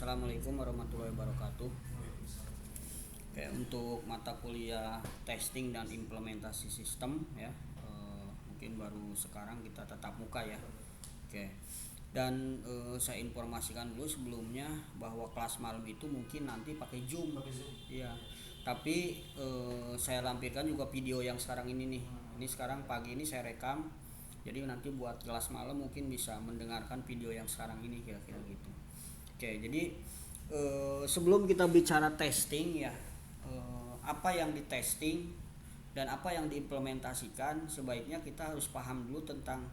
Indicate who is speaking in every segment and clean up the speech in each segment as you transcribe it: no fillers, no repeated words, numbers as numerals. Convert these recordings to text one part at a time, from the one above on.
Speaker 1: Assalamualaikum warahmatullahi wabarakatuh. Oke, untuk mata kuliah testing dan implementasi sistem ya, mungkin baru sekarang kita tatap muka ya. Oke. Dan saya informasikan dulu sebelumnya bahwa kelas malam itu mungkin nanti pakai Zoom. Iya. Tapi saya lampirkan juga video yang sekarang ini nih. Ini sekarang pagi ini saya rekam. Jadi nanti buat kelas malam mungkin bisa mendengarkan video yang sekarang ini kira-kira gitu. Oke, jadi sebelum kita bicara testing ya, apa yang di testing dan apa yang diimplementasikan, sebaiknya kita harus paham dulu tentang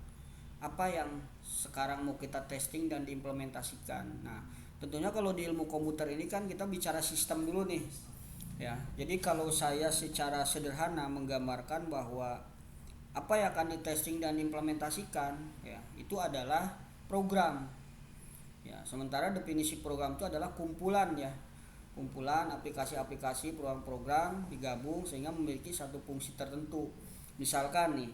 Speaker 1: apa yang sekarang mau kita testing dan diimplementasikan. Nah, tentunya kalau di ilmu komputer ini kan kita bicara sistem dulu nih. Ya, jadi kalau saya secara sederhana menggambarkan bahwa apa yang akan ditesting dan diimplementasikan ya, itu adalah program. Ya, sementara definisi program itu adalah kumpulan ya. Kumpulan aplikasi-aplikasi program-program digabung sehingga memiliki satu fungsi tertentu. Misalkan nih,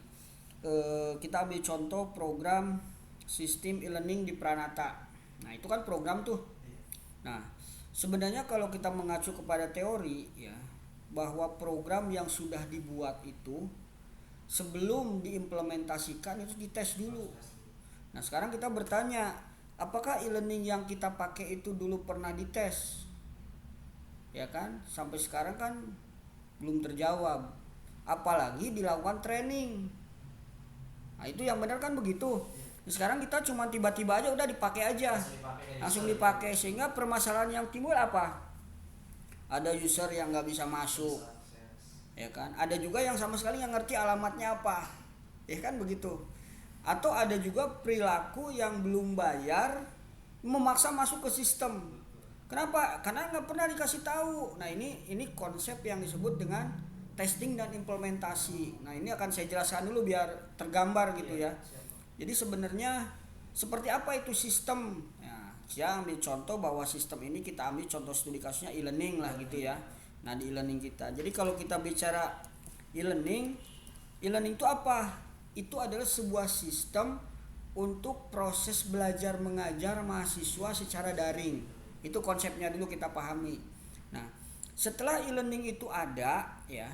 Speaker 1: kita ambil contoh program sistem e-learning di Pranata. Nah, itu kan program tuh. Nah, sebenarnya kalau kita mengacu kepada teori ya, bahwa program yang sudah dibuat itu sebelum diimplementasikan itu dites dulu. Nah, sekarang kita bertanya, apakah e-learning yang kita pakai itu dulu pernah dites? Ya kan? Sampai sekarang kan belum terjawab. Apalagi dilakukan training. Nah, itu yang benar kan begitu. Sekarang kita cuma tiba-tiba aja udah dipakai aja. Langsung dipakai, sehingga permasalahan yang timbul apa? Ada user yang nggak bisa masuk. Ya kan? Ada juga yang sama sekali nggak ngerti alamatnya apa. Ya kan begitu. Atau ada juga perilaku yang belum bayar memaksa masuk ke sistem. Kenapa? Karena nggak pernah dikasih tahu. Nah, ini konsep yang disebut dengan testing dan implementasi. Nah, ini akan saya jelaskan dulu biar tergambar gitu ya. Jadi sebenarnya seperti apa itu sistem? Ya, saya ambil contoh bahwa sistem ini kita ambil contoh studi kasusnya e-learning lah gitu ya. Nah, di e-learning kita. Jadi kalau kita bicara e-learning itu apa? Itu adalah sebuah sistem untuk proses belajar mengajar mahasiswa secara daring. Itu konsepnya dulu kita pahami. Nah, setelah e-learning itu ada ya,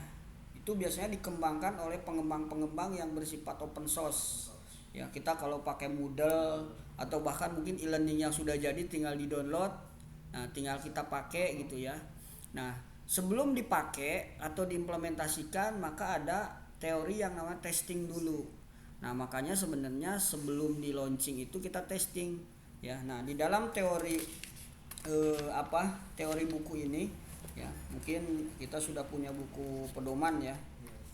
Speaker 1: itu biasanya dikembangkan oleh pengembang-pengembang yang bersifat open source. Ya, kita kalau pakai Moodle atau bahkan mungkin e-learning yang sudah jadi tinggal di-download. Nah, tinggal kita pakai gitu ya. Nah, sebelum dipakai atau diimplementasikan maka ada teori yang namanya testing dulu. Nah, makanya sebenarnya sebelum di launching itu kita testing ya. Nah, di dalam teori teori buku ini ya, mungkin kita sudah punya buku pedoman ya.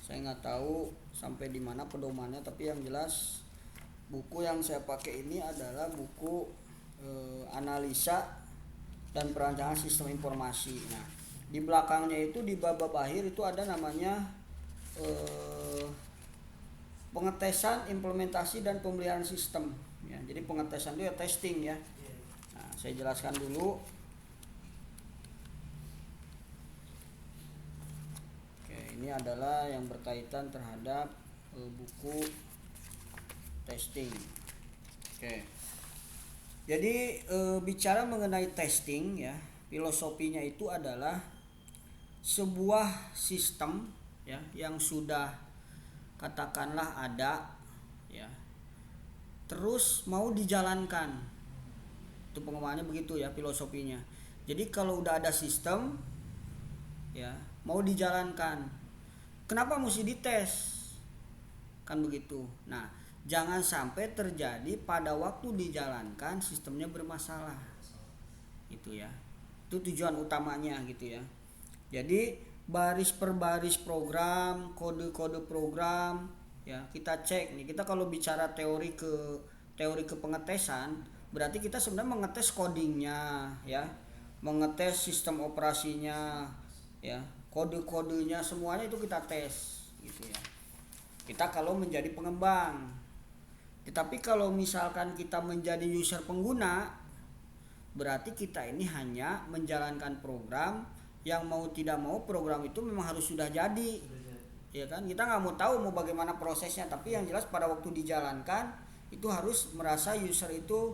Speaker 1: Saya nggak tahu sampai di mana pedomannya, tapi yang jelas buku yang saya pakai ini adalah buku analisa dan perancangan sistem informasi. Nah, di belakangnya itu di bab akhir itu ada namanya pengetesan, implementasi dan pemeliharaan sistem. Ya, jadi pengetesan itu ya testing ya. Nah, saya jelaskan dulu. Oke, ini adalah yang berkaitan terhadap buku testing. Oke. Jadi bicara mengenai testing ya, filosofinya itu adalah sebuah sistem ya yang sudah katakanlah ada ya, terus mau dijalankan. Itu pengembangannya begitu ya filosofinya. Jadi kalau udah ada sistem ya mau dijalankan, kenapa mesti dites? Kan begitu. Nah, jangan sampai terjadi pada waktu dijalankan sistemnya bermasalah. Itu ya. Itu tujuan utamanya gitu ya. Jadi baris per baris program, kode-kode program ya kita cek nih. Kita kalau bicara teori ke pengetesan, berarti kita sebenarnya mengetes codingnya ya, mengetes sistem operasinya ya, kode-kodenya semuanya itu kita tes gitu ya. Kita kalau menjadi pengembang. Tetapi kalau misalkan kita menjadi user pengguna, berarti kita ini hanya menjalankan program yang mau tidak mau program itu memang harus sudah jadi. Ya kan? Kita nggak mau tahu mau bagaimana prosesnya, tapi yang jelas pada waktu dijalankan itu harus merasa user itu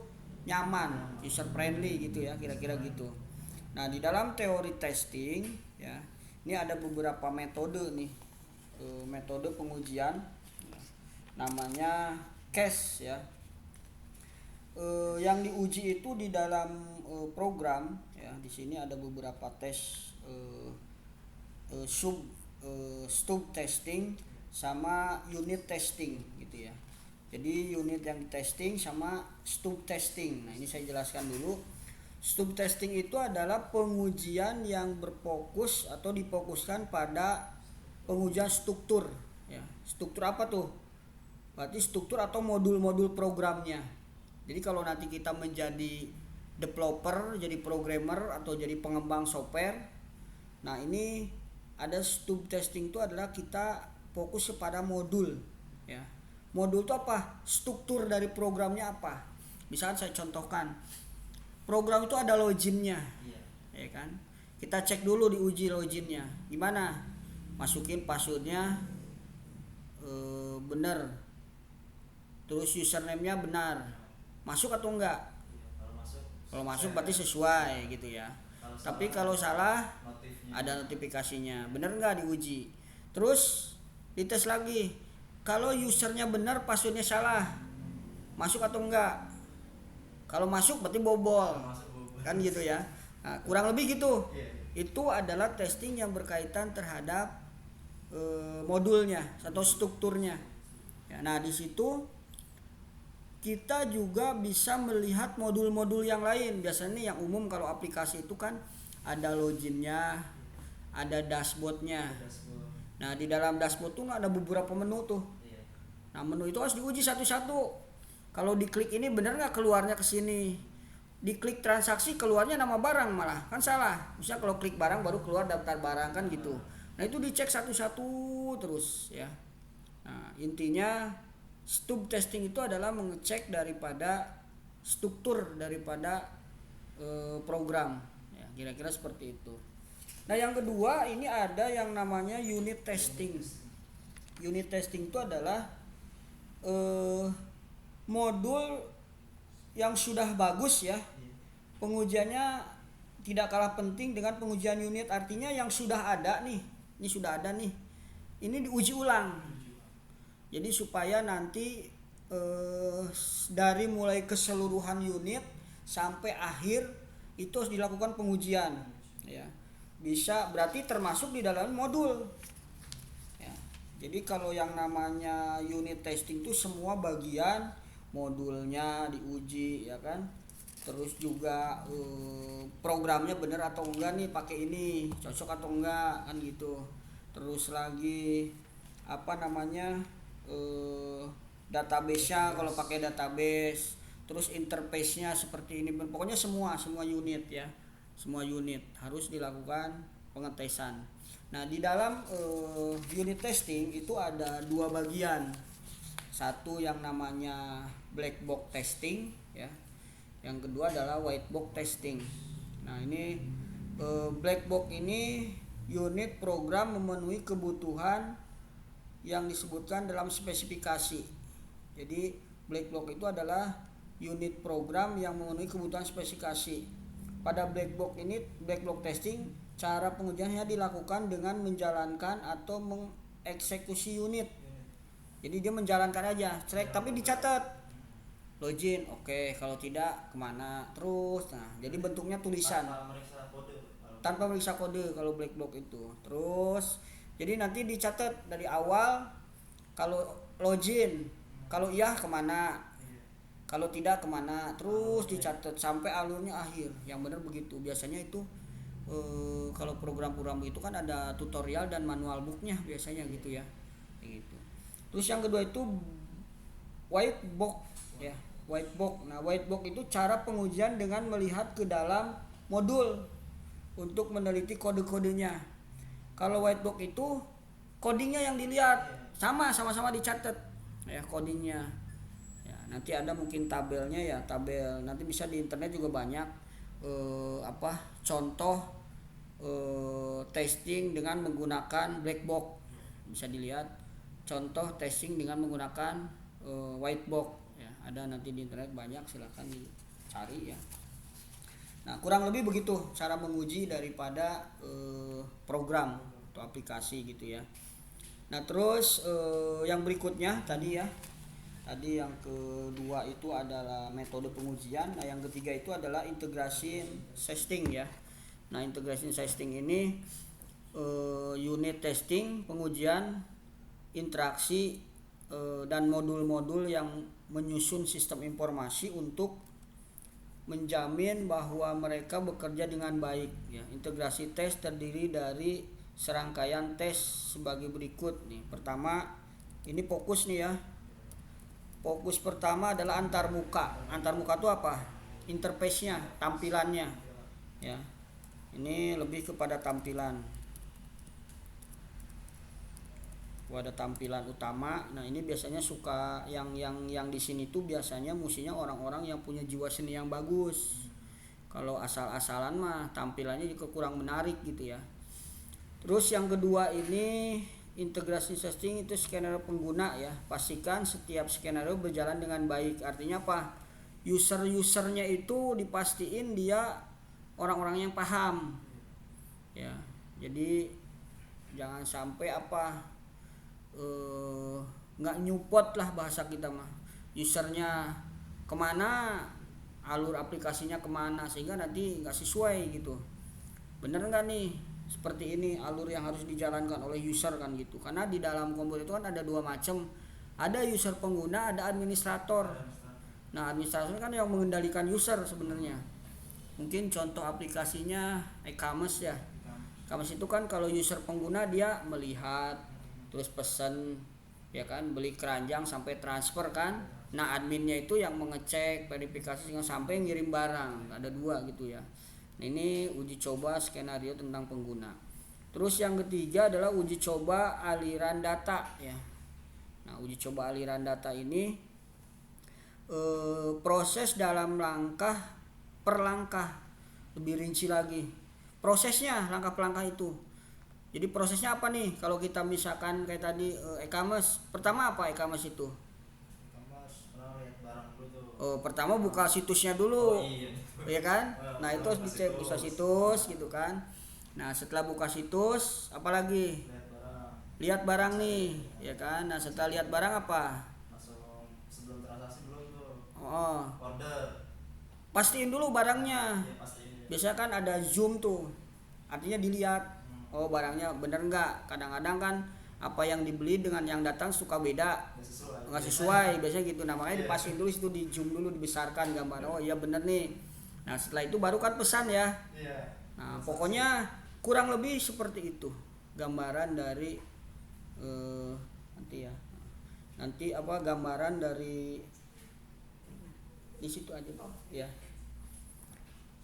Speaker 1: nyaman, user friendly gitu ya, kira-kira gitu. Nah, di dalam teori testing ya, ini ada beberapa metode nih, metode pengujian, namanya case ya. Yang diuji itu di dalam program ya. Di sini ada beberapa tes stub testing sama unit testing gitu ya. Jadi unit yang testing sama stub testing. Nah, ini saya jelaskan dulu. Stub testing itu adalah pengujian yang berfokus atau difokuskan pada pengujian struktur ya. Struktur apa tuh? Berarti struktur atau modul-modul programnya. Jadi kalau nanti kita menjadi developer, jadi programmer atau jadi pengembang software, nah ini ada stub testing itu adalah kita fokus kepada modul ya. Modul itu apa? Struktur dari programnya apa? Misalnya saya contohkan, program itu ada loginnya, ya kan? Kita cek dulu diuji loginnya, gimana? Masukin passwordnya benar, terus username-nya benar, masuk atau enggak? Kalau masuk berarti sesuai gitu ya. Tapi kalau salah ada notifikasinya, benar enggak diuji. Terus dites lagi, kalau usernya benar passwordnya salah, masuk atau enggak? Kalau masuk berarti bobol, kan gitu ya. Nah, kurang lebih gitu. Itu adalah testing yang berkaitan terhadap modulnya atau strukturnya ya. Nah, di situ kita juga bisa melihat modul-modul yang lain. Biasanya yang umum kalau aplikasi itu kan ada loginnya, ada dashboardnya. Nah, di dalam dashboard tuh ada beberapa menu tuh. Nah, menu itu harus diuji satu-satu. Kalau diklik ini benar nggak keluarnya ke sini? Diklik transaksi keluarnya nama barang, malah kan salah. Misalnya kalau klik barang baru keluar daftar barang kan gitu. Nah, itu dicek satu-satu terus ya. Nah, intinya stub testing itu adalah mengecek daripada struktur daripada program ya, kira-kira seperti itu. Nah, yang kedua ini ada yang namanya unit testing. Unit testing itu adalah modul yang sudah bagus ya. Pengujiannya tidak kalah penting dengan pengujian unit, artinya yang sudah ada nih. Ini sudah ada nih. Ini diuji ulang. Jadi supaya nanti dari mulai keseluruhan unit sampai akhir itu harus dilakukan pengujian ya. Bisa berarti termasuk di dalam modul ya. Jadi kalau yang namanya unit testing itu semua bagian modulnya diuji ya kan. Terus juga programnya benar atau enggak nih, pakai ini cocok atau enggak kan gitu. Terus lagi apa namanya database-nya, kalau pakai database, terus interface-nya seperti ini. Pokoknya semua unit ya, semua unit harus dilakukan pengetesan. Nah, di dalam unit testing itu ada dua bagian. Satu yang namanya black box testing ya. Yang kedua adalah white box testing. Nah, ini black box ini unit program memenuhi kebutuhan yang disebutkan dalam spesifikasi. Jadi black box itu adalah unit program yang memenuhi kebutuhan spesifikasi. Pada black box ini, black box testing, cara pengujiannya dilakukan dengan menjalankan atau mengeksekusi unit. Jadi dia menjalankan aja, tapi dicatat. Login, oke, kalau tidak kemana terus. Nah, jadi bentuknya tulisan tanpa meriksa kode kalau black box itu. Terus jadi nanti dicatat dari awal, kalau login, kalau iya kemana, kalau tidak kemana, terus dicatat sampai alurnya akhir. Yang benar begitu. Biasanya itu kalau program-program itu kan ada tutorial dan manual booknya biasanya gitu ya, gitu. Terus yang kedua itu white box ya. White box. Nah, white box itu cara pengujian dengan melihat ke dalam modul untuk meneliti kode-kodenya. Kalau white box itu codingnya yang dilihat, sama-sama dicatat ya codingnya. Ya, nanti ada mungkin tabelnya ya, tabel. Nanti bisa di internet juga banyak contoh testing dengan menggunakan black box. Bisa dilihat contoh testing dengan menggunakan white box. Ada nanti di internet banyak, silakan cari ya. Nah, kurang lebih begitu cara menguji daripada program atau aplikasi gitu ya. Nah, terus yang berikutnya tadi ya. Tadi yang kedua itu adalah metode pengujian. Nah, yang ketiga itu adalah integration testing ya. Nah, integration testing ini unit testing, pengujian, interaksi dan modul-modul yang menyusun sistem informasi untuk menjamin bahwa mereka bekerja dengan baik ya. Integrasi tes terdiri dari serangkaian tes sebagai berikut nih. Pertama, ini fokus nih ya. Fokus pertama adalah antarmuka. Antarmuka itu apa? Interface-nya, tampilannya ya. Ini lebih kepada tampilan. Ada tampilan utama. Nah, ini biasanya suka yang di sini tuh biasanya musinya orang-orang yang punya jiwa seni yang bagus. Kalau asal-asalan mah tampilannya juga kurang menarik gitu ya. Terus yang kedua ini integrasi testing itu skenario pengguna ya. Pastikan setiap skenario berjalan dengan baik. Artinya apa? User-usernya itu dipastiin dia orang-orang yang paham. Ya. Jadi jangan sampai nggak nyupot lah bahasa kita mah, usernya kemana, alur aplikasinya kemana, sehingga nanti nggak sesuai gitu. Bener nggak nih seperti ini alur yang harus dijalankan oleh user kan gitu. Karena di dalam komputer itu kan ada dua macam, ada user pengguna, ada administrator. Nah, administrator kan yang mengendalikan user sebenarnya. Mungkin contoh aplikasinya e-commerce ya. E-commerce itu kan kalau user pengguna dia melihat, terus pesen ya kan, beli keranjang sampai transfer kan. Nah, adminnya itu yang mengecek, verifikasi sampai ngirim barang. Ada dua gitu ya. Nah, ini uji coba skenario tentang pengguna. Terus yang ketiga adalah uji coba aliran data ya. Nah, uji coba aliran data ini proses dalam langkah per langkah, lebih rinci lagi prosesnya, langkah per langkah itu. Jadi prosesnya apa nih? Kalau kita misalkan kayak tadi e-commerce, pertama apa e-commerce itu? Pertama buka situsnya dulu, ya kan? Nah, itu harus dicek buka situs gitu kan. Nah, setelah buka situs, apalagi? Lihat barang nih, ya kan? Nah, setelah lihat barang apa?
Speaker 2: Sebelum transaksi belum tuh.
Speaker 1: Order. Pastiin dulu barangnya. Biasanya kan ada zoom tuh, artinya dilihat. Barangnya bener nggak. Kadang-kadang kan apa yang dibeli dengan yang datang suka beda, nggak sesuai biasanya gitu. Nah, makanya dipastiin dulu, itu di zoom dulu, dibesarkan gambar. Oh iya bener nih. Nah, setelah itu baru kan pesan ya. Nah, pokoknya kurang lebih seperti itu gambaran dari nanti gambaran dari di situ aja ya,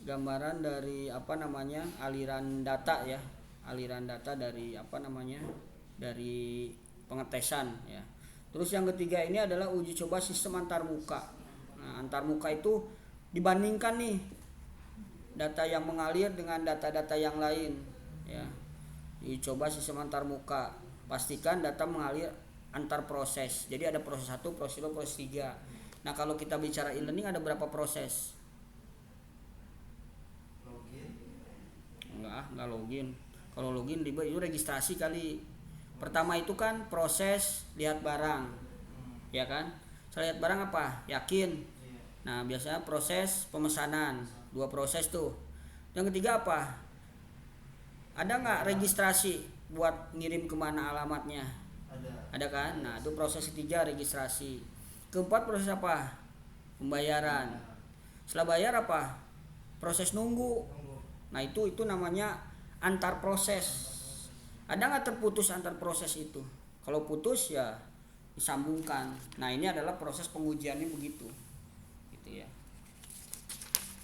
Speaker 1: gambaran dari aliran data ya. Aliran data dari dari pengetesan ya. Terus yang ketiga ini adalah uji coba sistem antarmuka. Nah, antarmuka itu dibandingkan nih data yang mengalir dengan data-data yang lain ya. Uji coba sistem antarmuka, pastikan data mengalir antar proses. Jadi ada proses 1, proses 2, proses 3. Nah, kalau kita bicara e-learning ada berapa proses? Enggak login. Kalau login itu registrasi kali. Pertama itu kan proses lihat barang, ya kan? Saya lihat barang apa? Yakin. Nah, biasanya proses pemesanan, 2 proses tuh. Yang ketiga apa? Ada nggak registrasi buat ngirim kemana alamatnya? Ada kan? Nah, itu proses ketiga, registrasi. Keempat proses apa? Pembayaran. Setelah bayar apa? Proses nunggu. Nah, itu namanya antar proses. Ada nggak terputus antar proses itu? Kalau putus ya disambungkan. Nah, ini adalah proses pengujiannya begitu, gitu ya.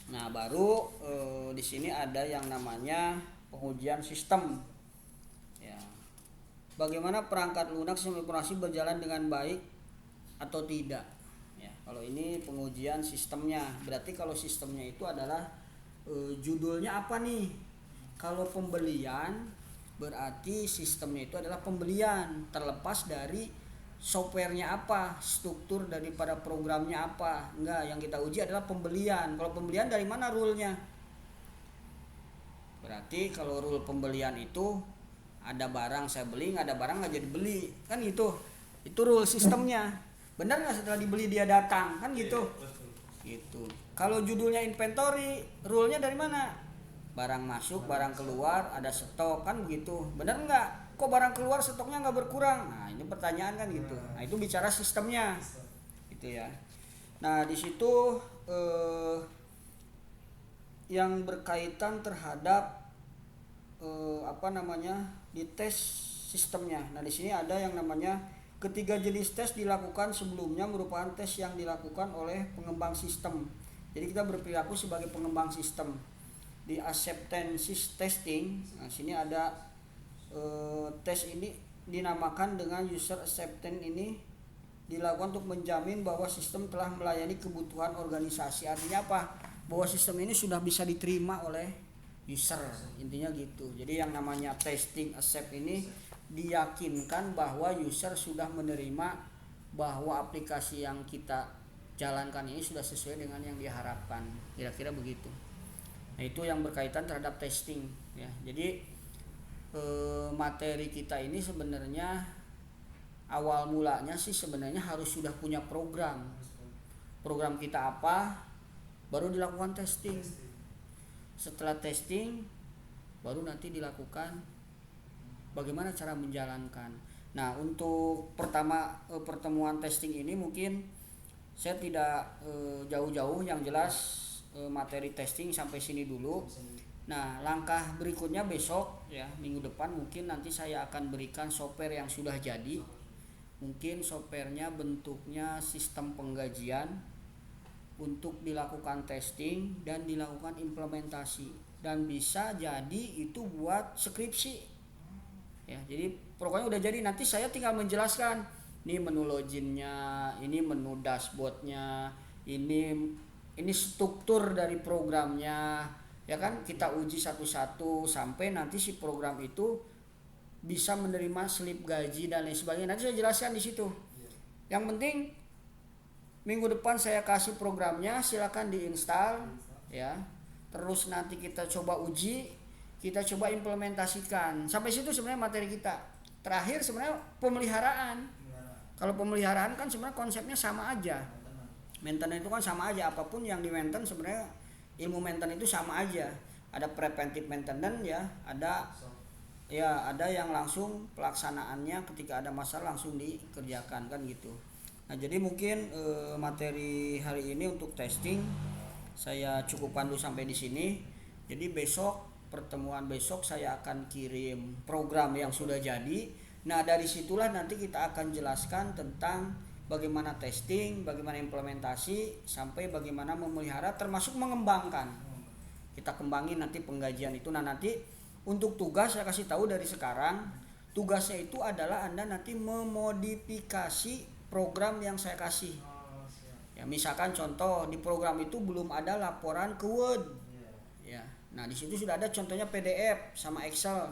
Speaker 1: Nah, baru di sini ada yang namanya pengujian sistem. Ya. Bagaimana perangkat lunak sistem informasi berjalan dengan baik atau tidak? Ya, kalau ini pengujian sistemnya. Berarti kalau sistemnya itu adalah judulnya apa nih? Kalau pembelian berarti sistemnya itu adalah pembelian, terlepas dari softwarenya apa, struktur daripada programnya apa. Enggak, yang kita uji adalah pembelian. Kalau pembelian dari mana rule-nya? Berarti kalau rule pembelian itu ada barang saya beli, nggak ada barang nggak jadi beli, kan gitu. Itu rule sistemnya. Benar nggak setelah dibeli dia datang, kan gitu. Gitu. Kalau judulnya inventory, rule-nya dari mana? Barang masuk, barang keluar, ada stok, kan begitu. Benar nggak? Kok barang keluar stoknya nggak berkurang? Nah ini pertanyaan kan gitu. Nah itu bicara sistemnya, gitu ya. Nah di situ yang berkaitan terhadap di tes sistemnya. Nah di sini ada yang namanya ketiga jenis tes dilakukan sebelumnya merupakan tes yang dilakukan oleh pengembang sistem. Jadi kita berperilaku sebagai pengembang sistem. Di acceptance testing, nah sini ada tes ini dinamakan dengan user acceptance. Ini dilakukan untuk menjamin bahwa sistem telah melayani kebutuhan organisasi. Artinya apa? Bahwa sistem ini sudah bisa diterima oleh user, intinya gitu. Jadi yang namanya testing accept ini diyakinkan bahwa user sudah menerima bahwa aplikasi yang kita jalankan ini sudah sesuai dengan yang diharapkan, kira-kira begitu. Nah itu yang berkaitan terhadap testing ya. Jadi materi kita ini sebenarnya awal mulanya sih sebenarnya harus sudah punya program kita apa, baru dilakukan testing. Setelah testing baru nanti dilakukan bagaimana cara menjalankan. Nah untuk pertemuan testing ini mungkin saya tidak jauh-jauh, yang jelas materi testing sampai sini dulu. Nah langkah berikutnya besok ya, minggu depan mungkin nanti saya akan berikan software yang sudah jadi. Mungkin softwarenya bentuknya sistem penggajian untuk dilakukan testing dan dilakukan implementasi, dan bisa jadi itu buat skripsi ya. Jadi pokoknya udah jadi, nanti saya tinggal menjelaskan ini menu loginnya, ini menu dashboardnya, ini struktur dari programnya ya kan. Kita uji satu-satu sampai nanti si program itu bisa menerima slip gaji dan lain sebagainya. Nanti saya jelaskan di situ. Yang penting minggu depan saya kasih programnya, silakan diinstal ya. Terus nanti kita coba uji, kita coba implementasikan. Sampai situ sebenarnya materi kita. Terakhir sebenarnya pemeliharaan. Kalau pemeliharaan kan sebenarnya konsepnya sama aja. Maintenance itu kan sama aja, apapun yang di maintenance sebenarnya ilmu maintenance itu sama aja. Ada preventive maintenance ya, ada yang langsung pelaksanaannya ketika ada masalah langsung dikerjakan kan gitu. Nah jadi mungkin materi hari ini untuk testing saya cukupkan dulu sampai di sini. Jadi pertemuan besok saya akan kirim program yang sudah jadi. Nah dari situlah nanti kita akan jelaskan tentang bagaimana testing, bagaimana implementasi, sampai bagaimana memelihara termasuk mengembangkan. Kita kembangin nanti penggajian itu. Nah nanti untuk tugas saya kasih tahu dari sekarang, tugasnya itu adalah Anda nanti memodifikasi program yang saya kasih. Ya misalkan contoh di program itu belum ada laporan ke Word. Ya. Nah di situ sudah ada contohnya PDF sama Excel.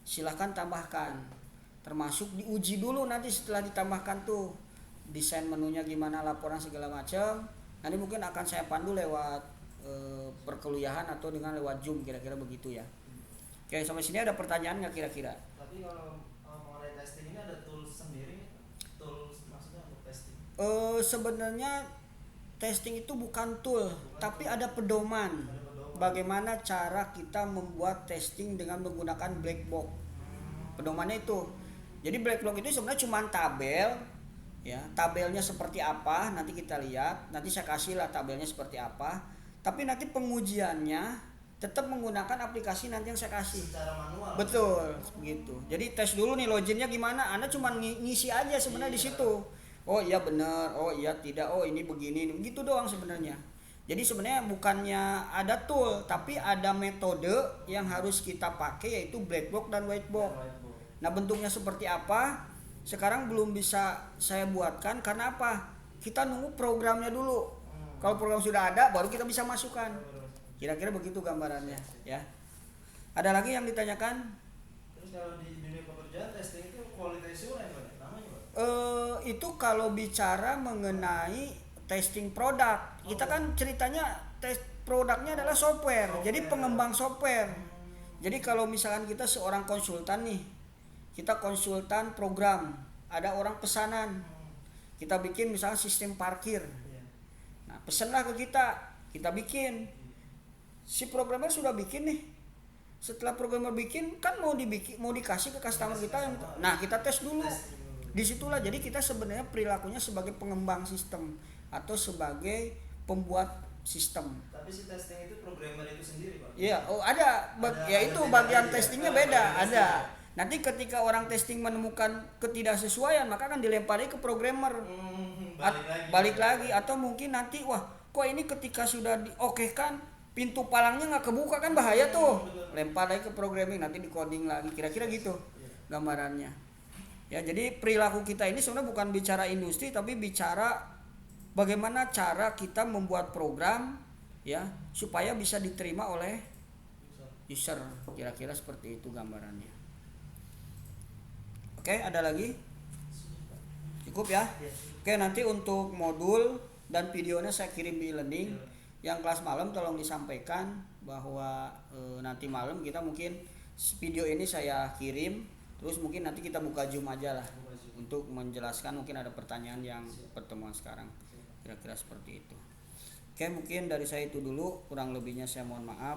Speaker 1: Silahkan tambahkan. Termasuk diuji dulu nanti setelah ditambahkan tuh desain menunya gimana, laporan segala macam. Nanti mungkin akan saya pandu lewat perkuliahan atau dengan lewat Zoom, kira-kira begitu ya. Oke, sampai sini ada pertanyaan nggak kira-kira?
Speaker 2: Tapi kalau mengenai testing ini ada tools sendiri, tools maksudnya untuk testing?
Speaker 1: Sebenarnya testing itu bukan tool, tapi ada pedoman. Bagaimana cara kita membuat testing dengan menggunakan black box. Pedomannya itu. Jadi black box itu sebenarnya cuma tabel, ya. Tabelnya seperti apa nanti kita lihat. Nanti saya kasih lah tabelnya seperti apa. Tapi nanti pengujiannya tetap menggunakan aplikasi nanti yang saya kasih.
Speaker 2: Secara manual.
Speaker 1: Betul, begitu. Jadi tes dulu nih loginnya gimana. Anda cuma ngisi aja sebenarnya di situ. Oh iya benar, oh iya tidak, oh ini begini, begitu doang sebenarnya. Jadi sebenarnya bukannya ada tool, tapi ada metode yang harus kita pakai, yaitu black box dan white box. Nah bentuknya seperti apa? Sekarang belum bisa saya buatkan karena apa? Kita nunggu programnya dulu. Kalau program sudah ada, baru kita bisa masukkan. Kira-kira begitu gambarannya, ya. Ada lagi yang ditanyakan?
Speaker 2: Terus kalau di dunia pekerjaan testing itu quality assurance namanya Pak?
Speaker 1: Itu kalau bicara mengenai testing produk, kita kan ceritanya tes produknya adalah software, jadi pengembang software. Jadi kalau misalkan kita seorang konsultan nih, kita konsultan program, ada orang pesanan, kita bikin misalnya sistem parkir. Nah, pesanlah ke kita bikin. Si programmer sudah bikin nih. Setelah programmer bikin kan mau dikasih ke customer kita. Nah, kita tes dulu. Disitulah jadi kita sebenarnya perilakunya sebagai pengembang sistem atau sebagai pembuat sistem.
Speaker 2: Tapi si testing itu programmer itu sendiri, Pak.
Speaker 1: Iya, ya itu bagian testingnya beda, ada. Nanti ketika orang testing menemukan ketidaksesuaian, maka akan dilempari ke programmer. Balik lagi atau mungkin nanti kok ini ketika sudah diokekan pintu palangnya nggak kebuka, kan bahaya tuh. Lempar lagi ke programming, nanti di coding lagi, kira-kira gitu gambarannya. Ya, jadi perilaku kita ini sebenarnya bukan bicara industri, tapi bicara bagaimana cara kita membuat program ya supaya bisa diterima oleh user. Kira-kira seperti itu gambarannya. Oke, ada lagi? Cukup ya? Oke, nanti untuk modul dan videonya saya kirim di e-learning. Yang kelas malam tolong disampaikan bahwa nanti malam kita mungkin video ini saya kirim, terus mungkin nanti kita buka Zoom aja lah untuk menjelaskan, mungkin ada pertanyaan yang pertemuan sekarang. Kira-kira seperti itu. Oke, mungkin dari saya itu dulu, kurang lebihnya saya mohon maaf.